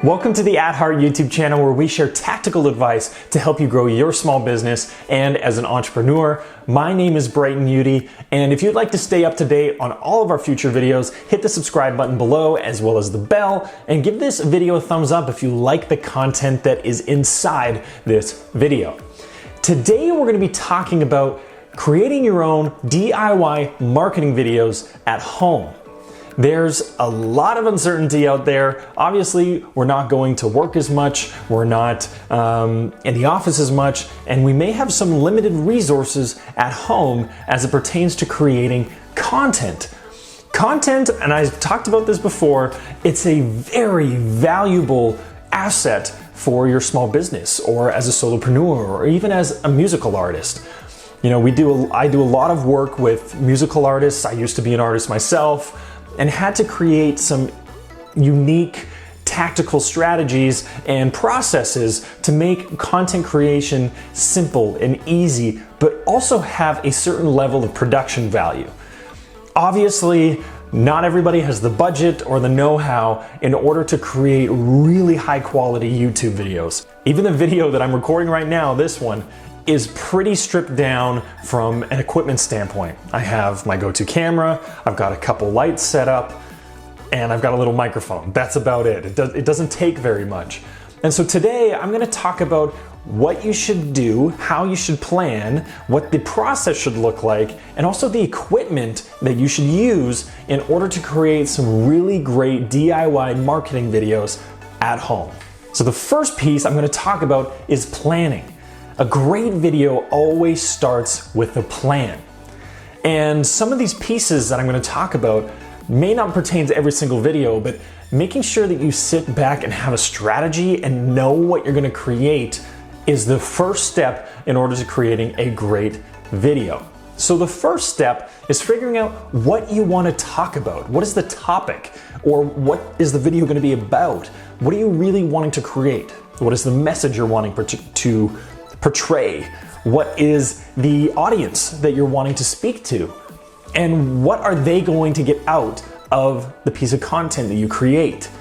Welcome to the At Heart YouTube channel, where we share tactical advice to help you grow your small business and as an entrepreneur. My name is Brighton Udy, and if you'd like to stay up to date on all of our future videos, hit the subscribe button below as well as the bell, and give this video a thumbs up if you like the content that is inside this video. Today we're going to be talking about creating your own DIY marketing videos at home. There's a lot of uncertainty out there. Obviously, we're not going to work as much, we're not in the office as much, and we may have some limited resources at home as it pertains to creating content. Content, and I've talked about this before, it's a very valuable asset for your small business or as a solopreneur or even as a musical artist. You know, I do a lot of work with musical artists. I used to be an artist myself, and had to create some unique tactical strategies and processes to make content creation simple and easy, but also have a certain level of production value. Obviously, not everybody has the budget or the know-how in order to create really high quality YouTube videos. Even the video that I'm recording right now, this one, is pretty stripped down from an equipment standpoint. I have my go-to camera, I've got a couple lights set up, and I've got a little microphone. That's about it. It doesn't take very much. And so today I'm going to talk about what you should do, how you should plan, what the process should look like, and also the equipment that you should use in order to create some really great DIY marketing videos at home. So the first piece I'm going to talk about is planning. A great video always starts with a plan. And some of these pieces that I'm going to talk about may not pertain to every single video, but making sure that you sit back and have a strategy and know what you're going to create is the first step in order to creating a great video. So the first step is figuring out what you want to talk about. What is the topic? Or what is the video going to be about? What are you really wanting to create? What is the message you're wanting to portray? What is the audience that you're wanting to speak to? And what are they going to get out of the piece of content that you create?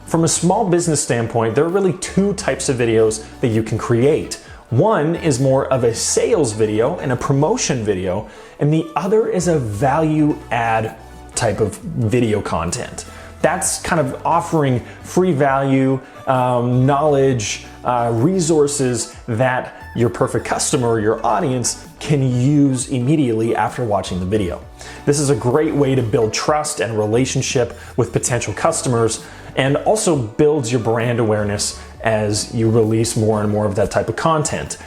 From a small business standpoint, there are really two types of videos that you can create. One is more of a sales video and a promotion video, and the other is a value add type of video content. That's kind of offering free value, knowledge, resources that your perfect customer, your audience, can use immediately after watching the video. This is a great way to build trust and relationship with potential customers, and also builds your brand awareness as you release more and more of that type of content.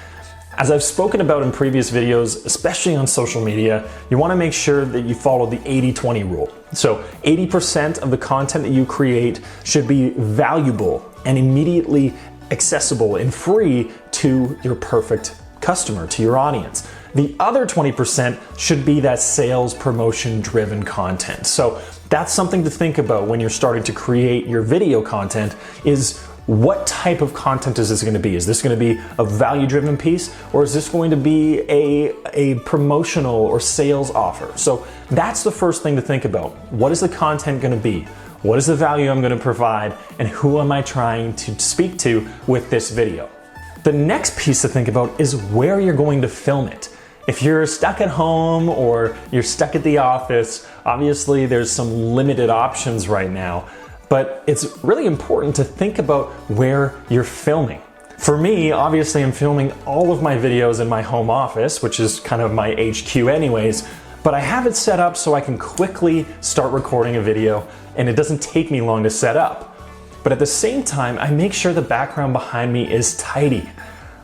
As I've spoken about in previous videos, especially on social media, you want to make sure that you follow the 80-20 rule. So 80% of the content that you create should be valuable and immediately accessible and free to your perfect customer, to your audience. The other 20% should be that sales promotion driven content. So that's something to think about when you're starting to create your video content, is what type of content is this going to be? Is this going to be a value-driven piece, or is this going to be a promotional or sales offer? So that's the first thing to think about. What is the content going to be? What is the value I'm going to provide? And who am I trying to speak to with this video? The next piece to think about is where you're going to film it. If you're stuck at home or you're stuck at the office, obviously there's some limited options right now. But it's really important to think about where you're filming. For me, obviously I'm filming all of my videos in my home office, which is kind of my HQ anyways, but I have it set up so I can quickly start recording a video and it doesn't take me long to set up. But at the same time, I make sure the background behind me is tidy.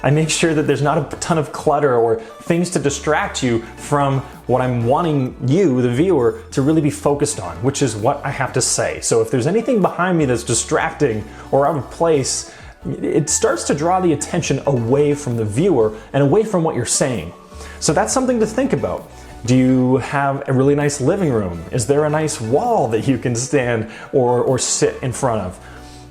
I make sure that there's not a ton of clutter or things to distract you from what I'm wanting you, the viewer, to really be focused on, which is what I have to say. So if there's anything behind me that's distracting or out of place, it starts to draw the attention away from the viewer and away from what you're saying. So that's something to think about. Do you have a really nice living room? Is there a nice wall that you can stand or sit in front of?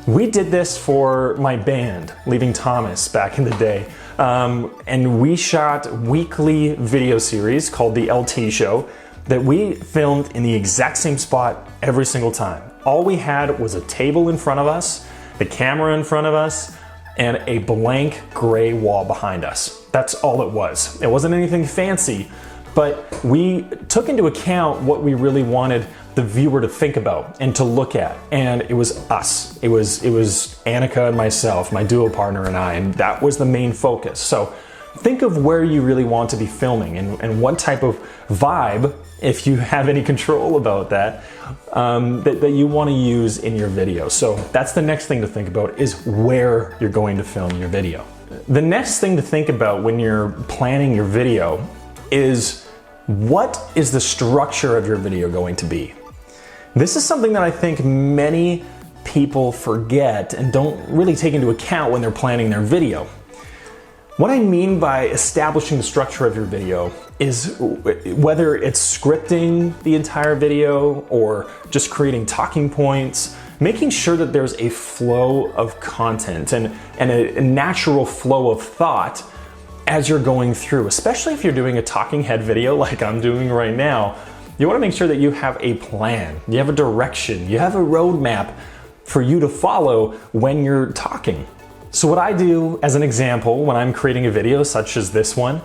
We did this for my band, Leaving Thomas, back in the day. And we shot weekly video series called the LT Show that we filmed in the exact same spot every single time. All we had was a table in front of us the camera in front of us, and a blank gray wall behind us. That's all it was. It wasn't anything fancy, but we took into account what we really wanted the viewer to think about and to look at, and it was us. It was Annika and myself, my duo partner and I, and that was the main focus. So think of where you really want to be filming and what type of vibe, if you have any control about that, that you want to use in your video. So that's the next thing to think about, is where you're going to film your video. The next thing to think about when you're planning your video is, what is the structure of your video going to be? This is something that I think many people forget and don't really take into account when they're planning their video. What I mean by establishing the structure of your video is whether it's scripting the entire video or just creating talking points, making sure that there's a flow of content and a natural flow of thought as you're going through, especially if you're doing a talking head video like I'm doing right now. You want to make sure that you have a plan, you have a direction, you have a roadmap for you to follow when you're talking. So what I do, as an example, when I'm creating a video such as this one,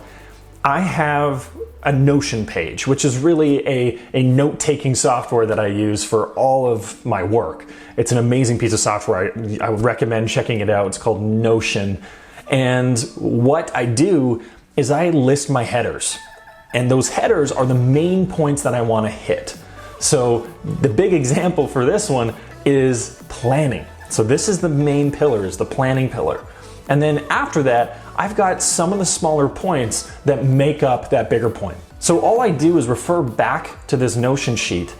I have a Notion page, which is really a note-taking software that I use for all of my work. It's an amazing piece of software. I would recommend checking it out. It's called Notion. And what I do is I list my headers. And those headers are the main points that I want to hit. So the big example for this one is planning. So this is the main pillar, is the planning pillar. And then after that, I've got some of the smaller points that make up that bigger point. So all I do is refer back to this Notion sheet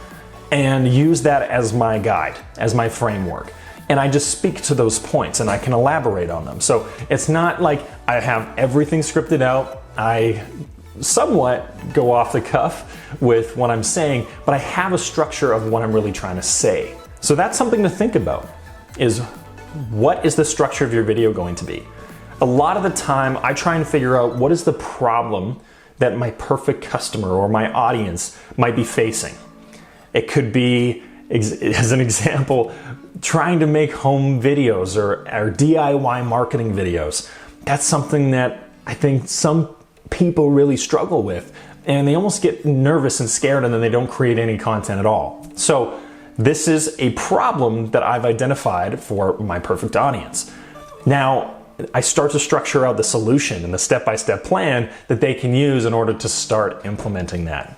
and use that as my guide, as my framework. And I just speak to those points and I can elaborate on them. So it's not like I have everything scripted out. I somewhat go off the cuff with what I'm saying, but I have a structure of what I'm really trying to say. So that's something to think about, is what is the structure of your video going to be? A lot of the time I try and figure out what is the problem that my perfect customer or my audience might be facing. It could be, as an example, trying to make home videos or DIY marketing videos. That's something that I think some people really struggle with, and they almost get nervous and scared and then they don't create any content at all. So this is a problem that I've identified for my perfect audience. Now, I start to structure out the solution and the step-by-step plan that they can use in order to start implementing that.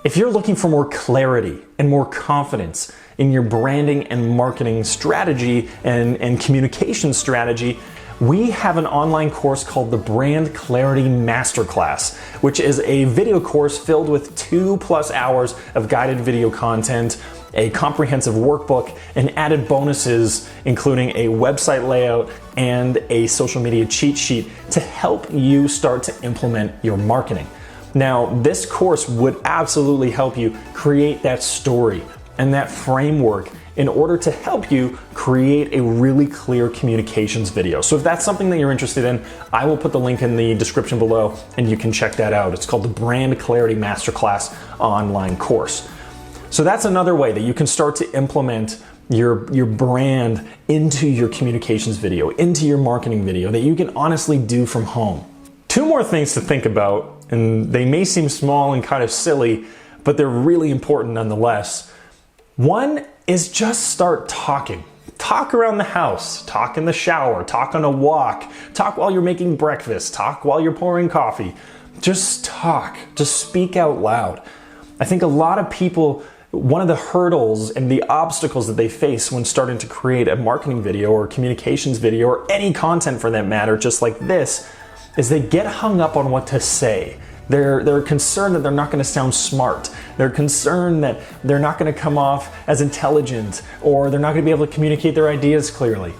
If you're looking for more clarity and more confidence in your branding and marketing strategy and communication strategy, we have an online course called the Brand Clarity Masterclass, which is a video course filled with 2+ hours of guided video content, a comprehensive workbook, and added bonuses, including a website layout and a social media cheat sheet to help you start to implement your marketing. Now, this course would absolutely help you create that story and that framework in order to help you create a really clear communications video. So if that's something that you're interested in, I will put the link in the description below and you can check that out. It's called the Brand Clarity Masterclass online course. So that's another way that you can start to implement your brand into your communications video, into your marketing video, that you can honestly do from home. Two more things to think about, and they may seem small and kind of silly, but they're really important nonetheless. One is just start talking. Talk around the house, talk in the shower, talk on a walk, talk while you're making breakfast, talk while you're pouring coffee. Just talk, just speak out loud. I think a lot of people, one of the hurdles and the obstacles that they face when starting to create a marketing video or a communications video or any content for that matter, just like this, is they get hung up on what to say. They're concerned that they're not going to sound smart. They're concerned that they're not going to come off as intelligent, or they're not going to be able to communicate their ideas clearly.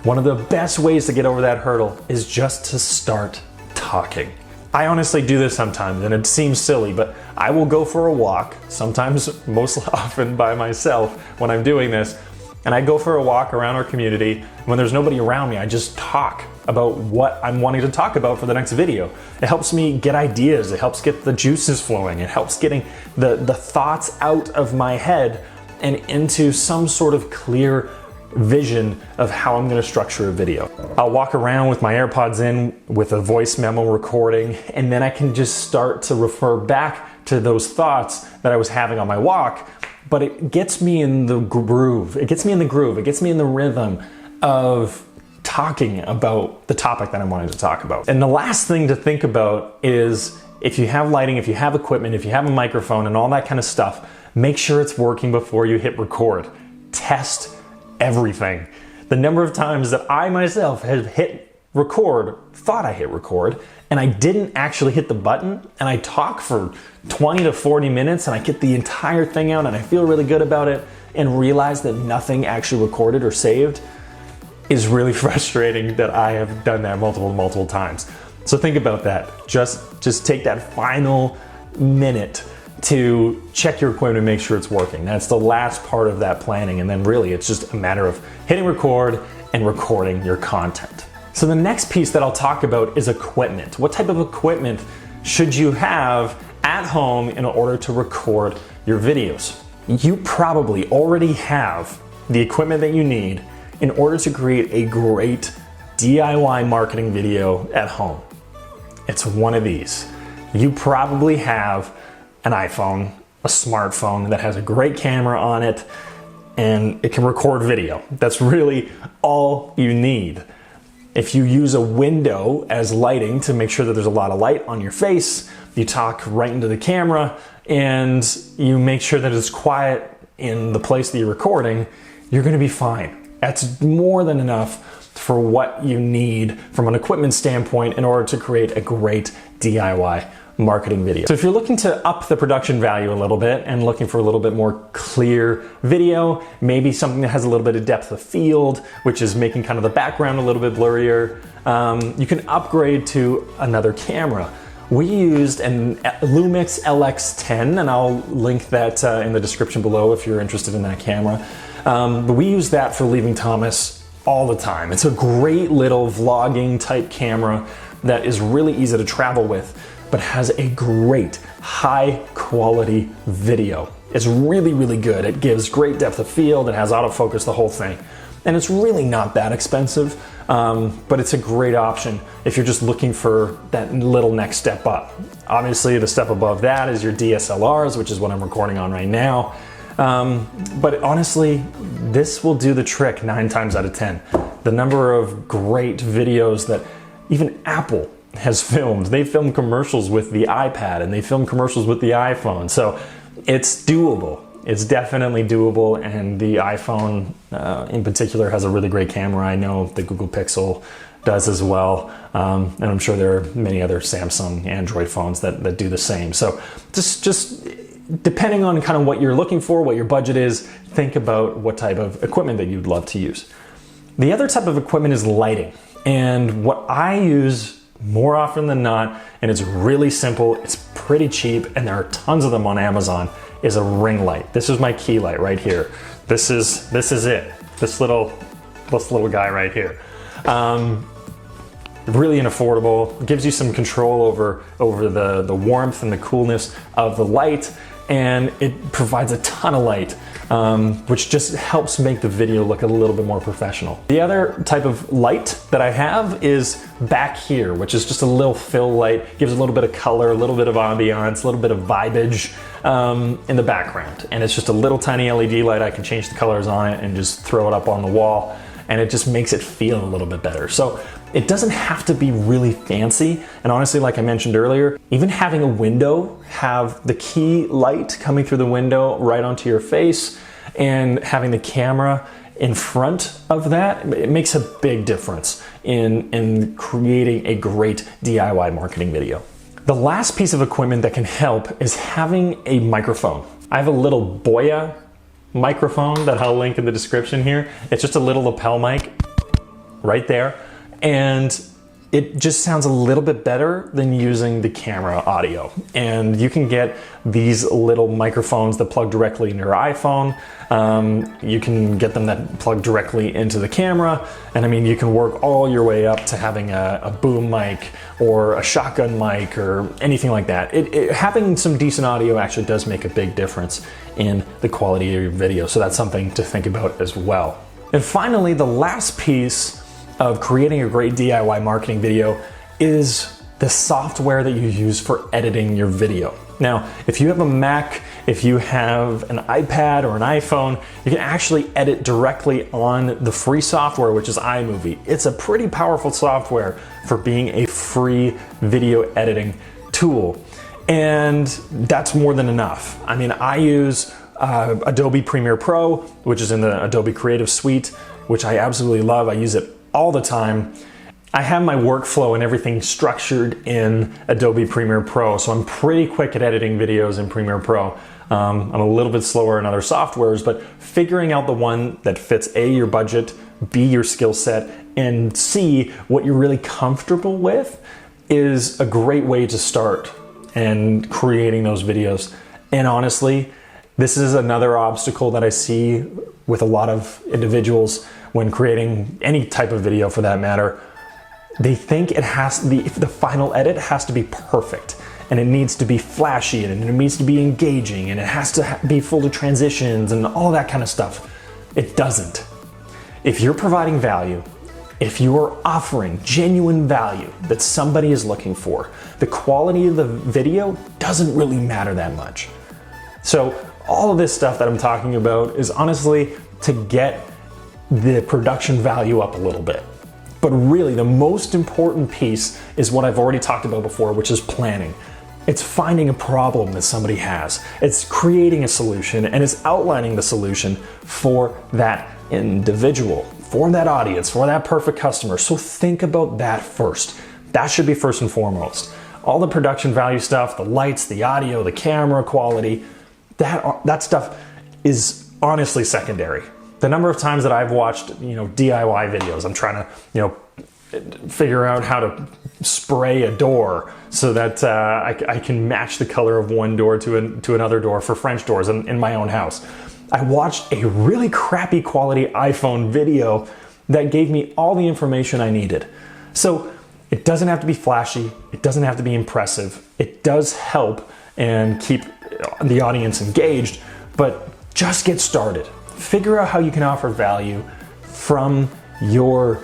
One of the best ways to get over that hurdle is just to start talking. I honestly do this sometimes, and it seems silly, but I will go for a walk, sometimes most often by myself when I'm doing this, and I go for a walk around our community. When there's nobody around me, I just talk about what I'm wanting to talk about for the next video. It helps me get ideas, it helps get the juices flowing, it helps getting the thoughts out of my head and into some sort of clear vision of how I'm gonna structure a video. I'll walk around with my AirPods in with a voice memo recording, and then I can just start to refer back to those thoughts that I was having on my walk, but it gets me in the groove. It gets me in the rhythm of talking about the topic that I'm wanting to talk about. And the last thing to think about is if you have lighting, if you have equipment, if you have a microphone and all that kind of stuff, make sure it's working before you hit record. Test everything. The number of times that I myself have hit record, thought I hit record, and I didn't actually hit the button, and I talk for 20 to 40 minutes and I get the entire thing out and I feel really good about it and realize that nothing actually recorded or saved, is really frustrating that I have done that multiple times. So think about that. Just take that final minute to check your equipment and make sure it's working. That's the last part of that planning, and then really it's just a matter of hitting record and recording your content. So the next piece that I'll talk about is equipment. What type of equipment should you have at home in order to record your videos? You probably already have the equipment that you need in order to create a great DIY marketing video at home. It's one of these. You probably have an iPhone, a smartphone that has a great camera on it, and it can record video. That's really all you need. If you use a window as lighting to make sure that there's a lot of light on your face, you talk right into the camera, and you make sure that it's quiet in the place that you're recording, you're gonna be fine. That's more than enough for what you need from an equipment standpoint in order to create a great DIY marketing video. So if you're looking to up the production value a little bit and looking for a little bit more clear video, maybe something that has a little bit of depth of field, which is making kind of the background a little bit blurrier, you can upgrade to another camera. We used an Lumix LX10, and I'll link that in the description below if you're interested in that camera. But we use that for leaving Thomas all the time. It's a great little vlogging type camera that is really easy to travel with, but has a great high quality video. It's really good. It gives great depth of field, it has autofocus, the whole thing. And it's really not that expensive, but it's a great option if you're just looking for that little next step up. Obviously the step above that is your DSLRs, which is what I'm recording on right now. But honestly, this will do the trick 9 times out of 10. The number of great videos that even Apple has filmed. They film commercials with the iPad and they film commercials with the iPhone. So it's doable. It's definitely doable, and the iPhone in particular has a really great camera. I know the Google Pixel does as well, and I'm sure there are many other Samsung Android phones that do the same. So just depending on kind of what you're looking for, what your budget is, think about what type of equipment that you'd love to use. The other type of equipment is lighting, and what I use more often than not, and it's really simple, it's pretty cheap, and there are tons of them on Amazon, is a ring light. This is my key light right here. This is it. This little guy right here. Really unaffordable. Gives you some control over the warmth and the coolness of the light, and it provides a ton of light, which just helps make the video look a little bit more professional. The other type of light that I have is back here, which is just a little fill light, gives a little bit of color, a little bit of ambiance, a little bit of vibeage in the background. And it's just a little tiny LED light. I can change the colors on it and just throw it up on the wall, and it just makes it feel a little bit better. So it doesn't have to be really fancy. And honestly, like I mentioned earlier, even having a window, have the key light coming through the window right onto your face, and having the camera in front of that, it makes a big difference in creating a great DIY marketing video. The last piece of equipment that can help is having a microphone. I have a little Boya microphone that I'll link in the description here. It's just a little lapel mic right there, and it just sounds a little bit better than using the camera audio. And you can get these little microphones that plug directly into your iPhone. You can get them that plug directly into the camera. And I mean, you can work all your way up to having a boom mic or a shotgun mic or anything like that. Having some decent audio actually does make a big difference in the quality of your video. So that's something to think about as well. And finally, the last piece of creating a great DIY marketing video is the software that you use for editing your video. Now, if you have a Mac, if you have an iPad or an iPhone, you can actually edit directly on the free software, which is iMovie. It's a pretty powerful software for being a free video editing tool. And that's more than enough. I mean, I use Adobe Premiere Pro, which is in the Adobe Creative Suite, which I absolutely love. I use it all the time. I have my workflow and everything structured in Adobe Premiere Pro, so I'm pretty quick at editing videos in Premiere Pro. I'm a little bit slower in other softwares, but figuring out the one that fits A, your budget, B, your skill set, and C, what you're really comfortable with is a great way to start and creating those videos. And honestly, this is another obstacle that I see with a lot of individuals when creating any type of video for that matter. They think the final edit has to be perfect, and it needs to be flashy, and it needs to be engaging, and it has to be full of transitions and all that kind of stuff. It doesn't. If you're providing value, if you are offering genuine value that somebody is looking for, the quality of the video doesn't really matter that much. So all of this stuff that I'm talking about is honestly to get the production value up a little bit. But really, the most important piece is what I've already talked about before, which is planning. It's finding a problem that somebody has. It's creating a solution, and it's outlining the solution for that individual, for that audience, for that perfect customer. So think about that first. That should be first and foremost. All the production value stuff, the lights, the audio, the camera quality, that stuff is honestly secondary. The number of times that I've watched, DIY videos, I'm trying to, figure out how to spray a door so that I can match the color of one door to another door for French doors in my own house. I watched a really crappy quality iPhone video that gave me all the information I needed. So it doesn't have to be flashy. It doesn't have to be impressive. It does help and keep the audience engaged, but just get started. Figure out how you can offer value from your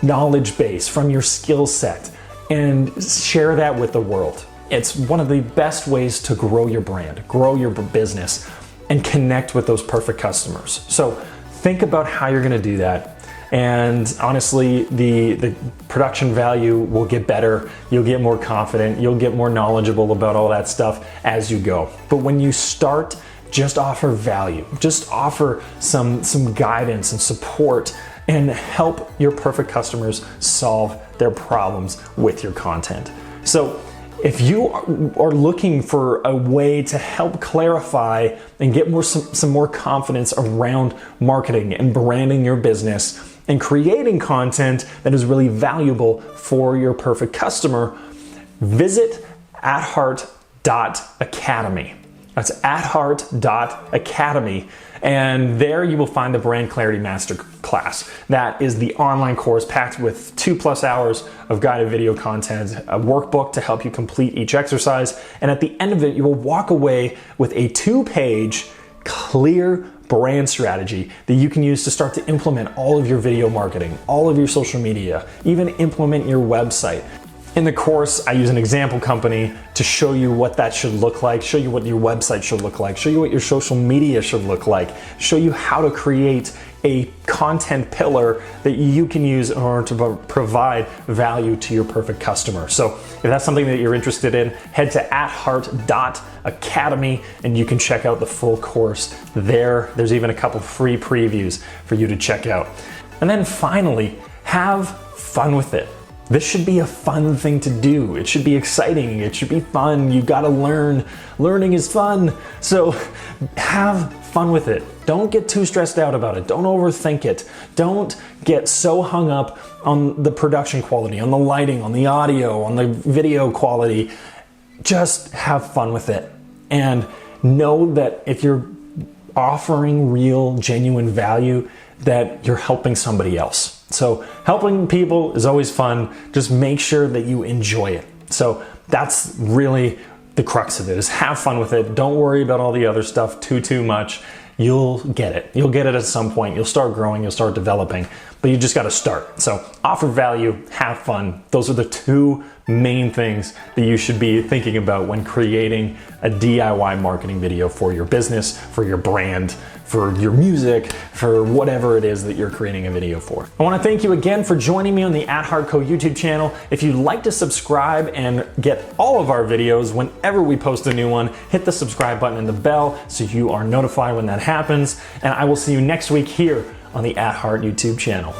knowledge base, from your skill set, and share that with the world. It's one of the best ways to grow your brand, grow your business, and connect with those perfect customers. So think about how you're gonna do that. And honestly, the production value will get better. You'll get more confident. You'll get more knowledgeable about all that stuff as you go. But when you start, just offer value. Just offer some guidance and support and help your perfect customers solve their problems with your content. So if you are looking for a way to help clarify and get some more confidence around marketing and branding your business and creating content that is really valuable for your perfect customer, visit atheart.academy. That's atheart.academy. And there you will find the Brand Clarity Masterclass. That is the online course packed with 2+ hours of guided video content, a workbook to help you complete each exercise. And at the end of it, you will walk away with a 2-page clear brand strategy that you can use to start to implement all of your video marketing, all of your social media, even implement your website. In the course, I use an example company to show you what that should look like, show you what your website should look like, show you what your social media should look like, show you how to create a content pillar that you can use in order to provide value to your perfect customer. So if that's something that you're interested in, head to atheart.academy and you can check out the full course there. There's even a couple free previews for you to check out. And then finally, have fun with it. This should be a fun thing to do. It should be exciting. It should be fun. You gotta learn. Learning is fun. So have fun with it. Don't get too stressed out about it. Don't overthink it. Don't get so hung up on the production quality, on the lighting, on the audio, on the video quality. Just have fun with it. And know that if you're offering real, genuine value, that you're helping somebody else. So helping people is always fun. Just make sure that you enjoy it. So that's really the crux of it, is have fun with it. Don't worry about all the other stuff too much. you'll get it. You'll get it at some point. You'll start growing, you'll start developing, but you just got to start. So offer value, have fun. Those are the two main things that you should be thinking about when creating a DIY marketing video for your business, for your brand, for your music, for whatever it is that you're creating a video for. I want to thank you again for joining me on the @HeartCo YouTube channel. If you'd like to subscribe and get all of our videos whenever we post a new one, hit the subscribe button and the bell so you are notified when that happens. And I will see you next week here on the @Heart YouTube channel.